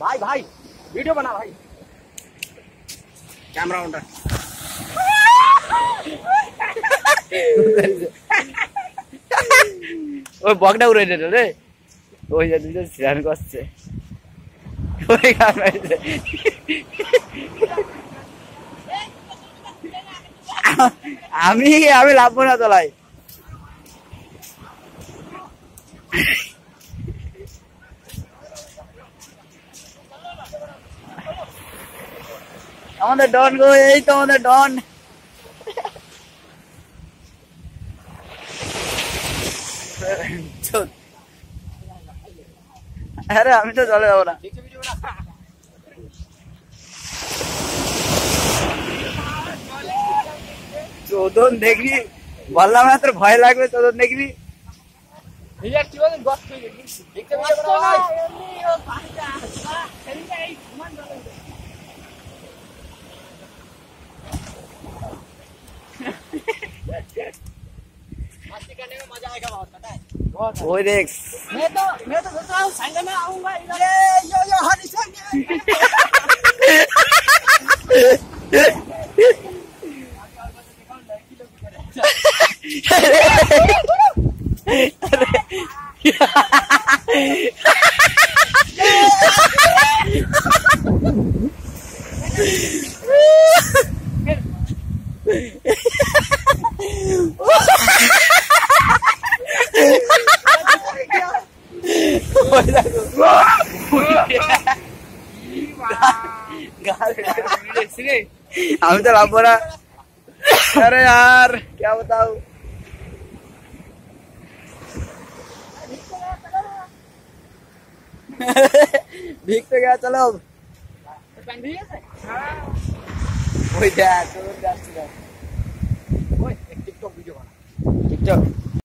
भाई भाई वीडियो बना भाई, कैमरा ऑन रख। ওই বকটা উড়ে যেত রে, ওই যে স্নান করছে ওই আমি আমি লাভবো না তলায়। আমাদের ডন গো, এই তো আমাদের ডন। আরে আমি তো চলে যাবো না। চোদন দেখবি, বললাম না তোর ভয় লাগবে, চোদন দেখবি। मजा आएगा बहुत, पता है। ওই দেখ, मैं तो सोच रहा हूँ संडे में आऊंगा इधर। यो हनी संडे। আমি তো লাভ না। अरे यार क्या बताऊं। भीग तो गया, चलो टिकटॉक वीडियो बना। टिकटॉक